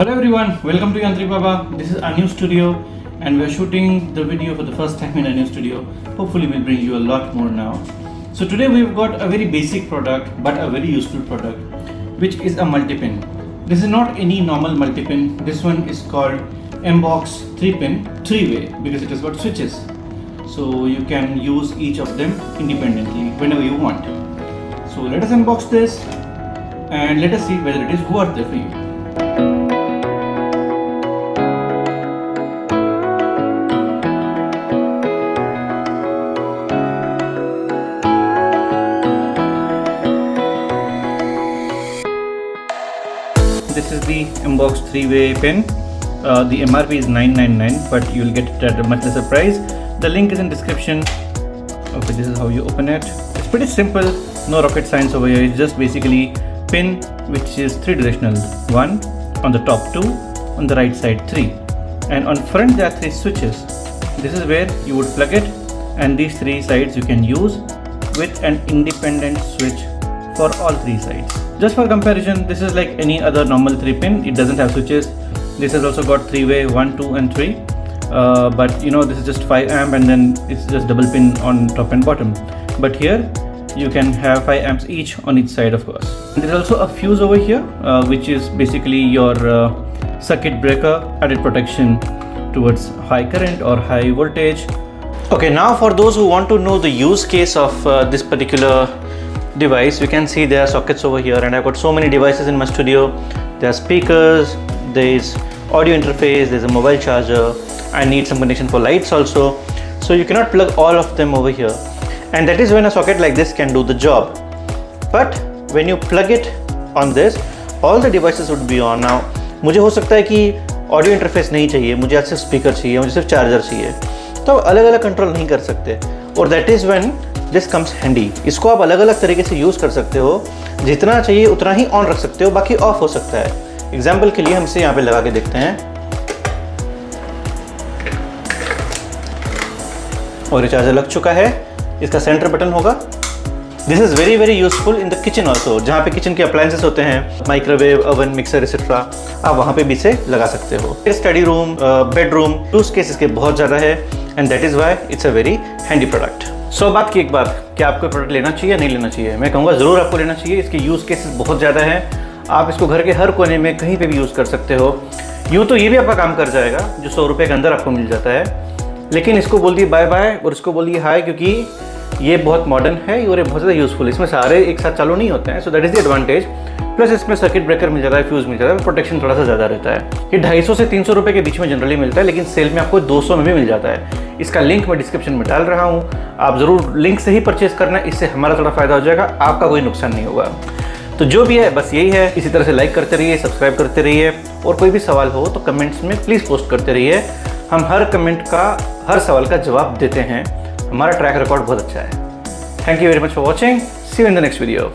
Hello everyone, welcome to Yantri Baba. This is our new studio and we are shooting the video for the first time in our new studio. Hopefully we'll bring you a lot more now. So today we've got a very basic product but a very useful product, which is a multipin. This is not any normal multipin. This one is called EMBOX 3-pin 3-way because it has got switches. So you can use each of them independently whenever you want. So let us unbox this and let us see whether it is worth it for you. This is the EMBOX 3-way pin. The MRP is $999, but you will get it at a much lesser price. The link is in description. Okay, this is how you open it. It's pretty simple, no rocket science over here. It's just basically pin which is 3 directional. 1 on the top, 2 on the right side, 3. And on front there are 3 switches. This is where you would plug it, and these 3 sides you can use with an independent switch for all 3 sides. Just for comparison, this is like any other normal 3-pin. It doesn't have switches. This has also got 3-way 1, 2 and 3. But you know, this is just 5 amp and then it's just double pin on top and bottom. But here you can have 5 amps each on each side, of course. And there's also a fuse over here, which is basically your circuit breaker, added protection towards high current or high voltage. Okay, now for those who want to know the use case of this particular device, you can see there are sockets over here, and I've got so many devices in my studio. There are speakers, there is audio interface, there's a mobile charger. I need some connection for lights also, so you cannot plug all of them over here, and that is when a socket like this can do the job. But when you plug it on this, all the devices would be on. Now मुझे हो सकता है कि audio interface नहीं चाहिए, मुझे आज सिर्फ स्पीकर चाहिए, मुझे सिर्फ चार्जर चाहिए, तो अलग अलग कंट्रोल नहीं कर सकते, और that is when this comes handy. इसको आप अलग अलग तरीके से यूज़ कर सकते हो, जितना चाहिए उतना ही ऑन रख सकते हो, बाकी ऑफ हो सकता है. एग्जाम्पल के लिए हम इसे यहाँ पे लगा के देखते हैं, और ये चार्जर लग चुका है. इसका सेंटर बटन होगा. This is very very useful in the kitchen also, जहाँ पे किचन के अप्लायंसेस होते हैं, माइक्रोवेव, ओवन, मिक्सर एक्सेट्रा, आप वहाँ पे भी इसे लगा सकते हो. Study room, bedroom, use case इसके बहुत ज़्यादा है, and that is why it's a very handy product. So बात की एक बात, क्या आपको प्रोडक्ट लेना चाहिए या नहीं लेना चाहिए? मैं कहूँगा ज़रूर आपको लेना चाहिए. इसके यूज़ केसेस बहुत ज़्यादा हैं. आप इसको घर के हर कोने में कहीं पे भी यूज़ कर सकते हो. यूँ तो ये भी आपका काम कर जाएगा, जो 100 रुपये के अंदर आपको मिल जाता है, लेकिन इसको बोल दिए बाय बाय और इसको बोल दिए हाय, क्योंकि ये बहुत मॉडर्न है और ये बहुत ज़्यादा यूज़फुल है. इसमें सारे एक साथ चालू नहीं होते हैं, so that is the advantage. Plus इसमें सर्किट ब्रेकर मिल जाता है, फ्यूज़ मिल जाता है, प्रोटेक्शन थोड़ा सा ज़्यादा रहता है. ये 250 से 300 रुपये के बीच में जनरली मिलता है, लेकिन सेल में आपको 200 में भी मिल जाता है. इसका लिंक मैं डिस्क्रिप्शन में डाल रहा हूँ, आप ज़रूर लिंक से ही परचेज करना. इससे हमारा थोड़ा फ़ायदा हो जाएगा, आपका कोई नुकसान नहीं होगा. तो जो भी है बस यही है. इसी तरह से लाइक करते रहिए, सब्सक्राइब करते रहिए, और कोई भी सवाल हो तो कमेंट्स में प्लीज़ पोस्ट करते रहिए. हम हर कमेंट का, हर सवाल का जवाब देते हैं. हमारा ट्रैक रिकॉर्ड बहुत अच्छा है. Thank you very much for watching. See you in the next video.